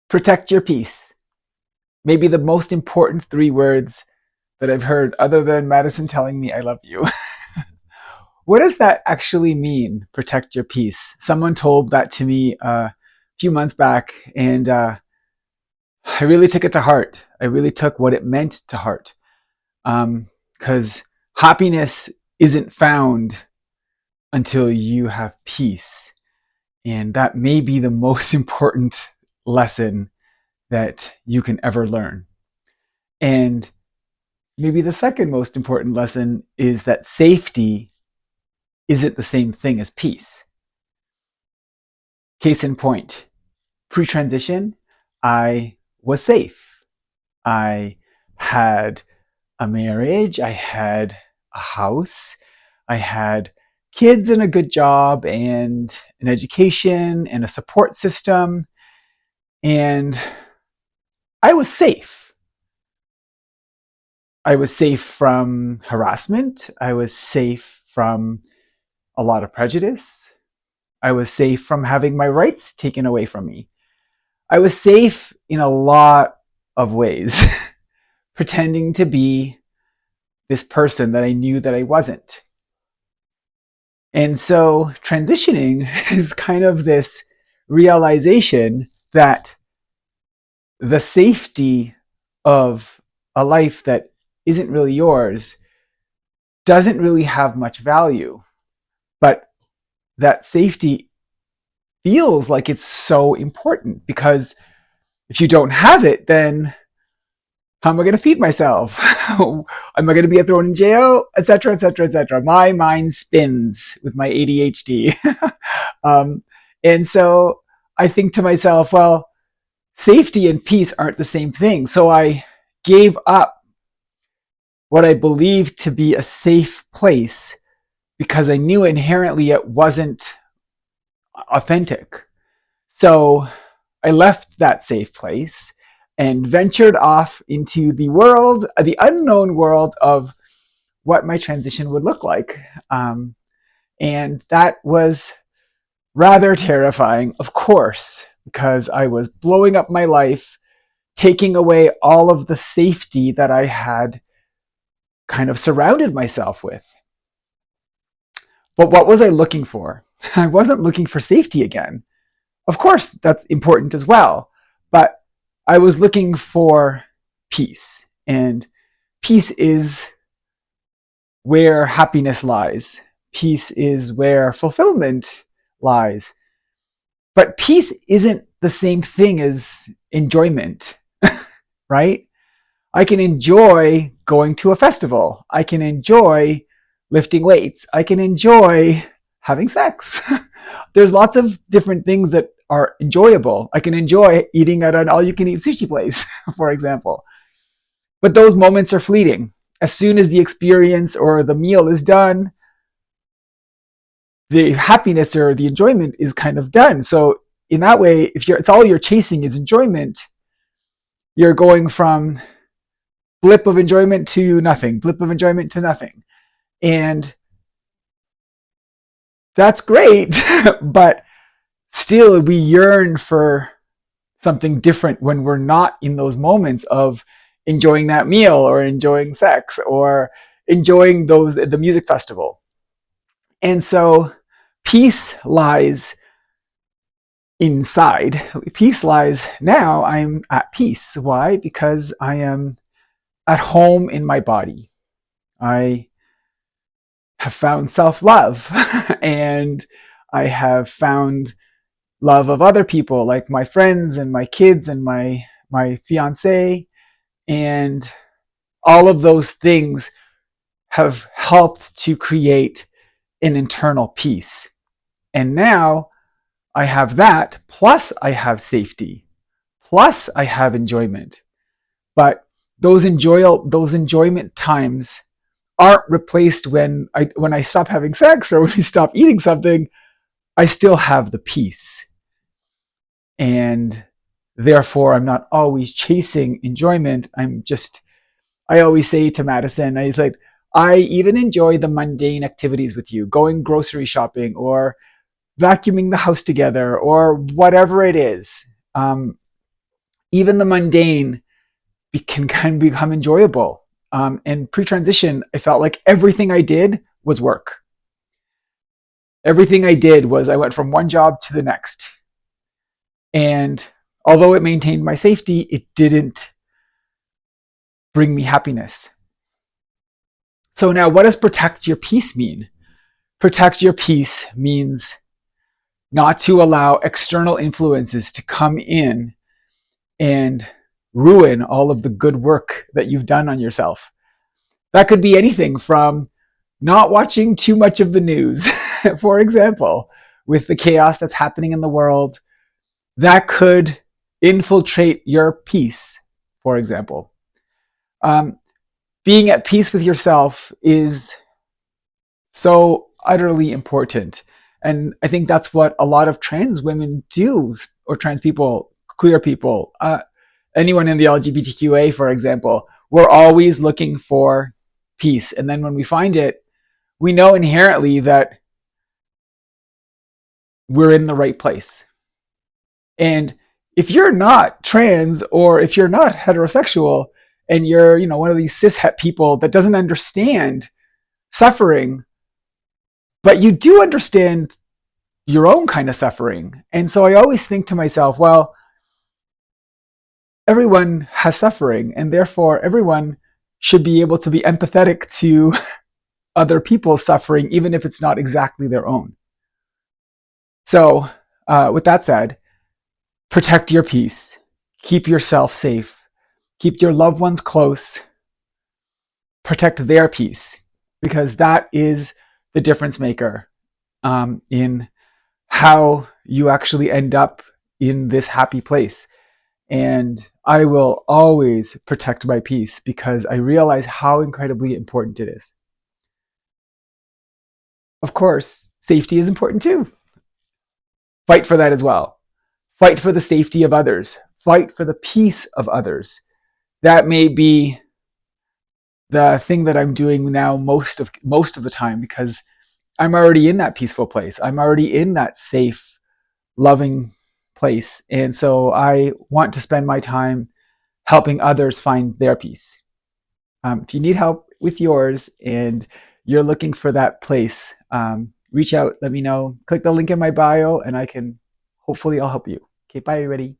Protect your peace. Maybe the most important three words that I've heard other than Madison telling me I love you. What does that actually mean, protect your peace? Someone told that to me a few months back, and I really took it to heart. I really took what it meant to heart. Because happiness isn't found until you have peace. And that may be the most important lesson that you can ever learn. And maybe the second most important lesson is that safety isn't the same thing as peace. Case in point, pre transition, I was safe. I had a marriage, I had a house, I had kids and a good job and an education and a support system, and I was safe. I was safe from harassment. I was safe from a lot of prejudice. I was safe from having my rights taken away from me. I was safe in a lot of ways, pretending to be this person that I knew that I wasn't. And so transitioning is kind of this realization that the safety of a life that isn't really yours doesn't really have much value, but that safety feels like it's so important because if you don't have it, then how am I going to feed myself? Am I going to be thrown in jail, etc., etc., etc.? My mind spins with my ADHD. um, and so I think to myself, well, safety and peace aren't the same thing. So I gave up what I believed to be a safe place because I knew inherently it wasn't authentic. So I left that safe place and ventured off into the world, the unknown world of what my transition would look like. And that was rather terrifying, of course, because I was blowing up my life, taking away all of the safety that I had kind of surrounded myself with. But what was I looking for? I wasn't looking for safety again. Of course, that's important as well. But I was looking for peace. And peace is where happiness lies. Peace is where fulfillment lies. But peace isn't the same thing as enjoyment, right? I can enjoy going to a festival. I can enjoy lifting weights. I can enjoy having sex. There's lots of different things that are enjoyable. I can enjoy eating at an all you can eat sushi place, for example. But those moments are fleeting. As soon as the experience or the meal is done, the happiness or the enjoyment is kind of done. So in that way, if it's all you're chasing is enjoyment, you're going from blip of enjoyment to nothing, blip of enjoyment to nothing. And that's great, but still we yearn for something different when we're not in those moments of enjoying that meal or enjoying sex or enjoying the music festival. And so peace lies inside. Peace lies now. I'm at peace. Why? Because I am at home in my body. I have found self-love and I have found love of other people like my friends and my kids and my fiance, and all of those things have helped to create an internal peace. And now I have that, plus I have safety, plus I have enjoyment. But those enjoyment times aren't replaced when I stop having sex or when I stop eating something. I still have the peace. And therefore I'm not always chasing enjoyment. I always say to Madison, I even enjoy the mundane activities with you, going grocery shopping or vacuuming the house together or whatever it is. Even the mundane can become enjoyable. And pre-transition, I felt like everything I did was work. Everything I did was I went from one job to the next. And although it maintained my safety, it didn't bring me happiness. So now, what does protect your peace mean? Protect your peace means not to allow external influences to come in and ruin all of the good work that you've done on yourself. That could be anything from not watching too much of the news, for example, with the chaos that's happening in the world, that could infiltrate your peace, for example. Being at peace with yourself is so utterly important. And I think that's what a lot of trans women do, or trans people, queer people, anyone in the LGBTQA, for example. We're always looking for peace. And then when we find it, we know inherently that we're in the right place. And if you're not trans, or if you're not heterosexual, and you're, one of these cishet people that doesn't understand suffering, but you do understand your own kind of suffering. And so I always think to myself, well, everyone has suffering, and therefore everyone should be able to be empathetic to other people's suffering, even if it's not exactly their own. So, with that said, protect your peace, keep yourself safe, keep your loved ones close, protect their peace, because that is the difference maker in how you actually end up in this happy place. And I will always protect my peace because I realize how incredibly important it is. Of course, safety is important too. Fight for that as well. Fight for the safety of others. Fight for the peace of others. That may be the thing that I'm doing now most of the time, because I'm already in that peaceful place. I'm already in that safe, loving place. And so I want to spend my time helping others find their peace. If you need help with yours and you're looking for that place, reach out, let me know. Click the link in my bio and hopefully I'll help you. Okay, bye everybody.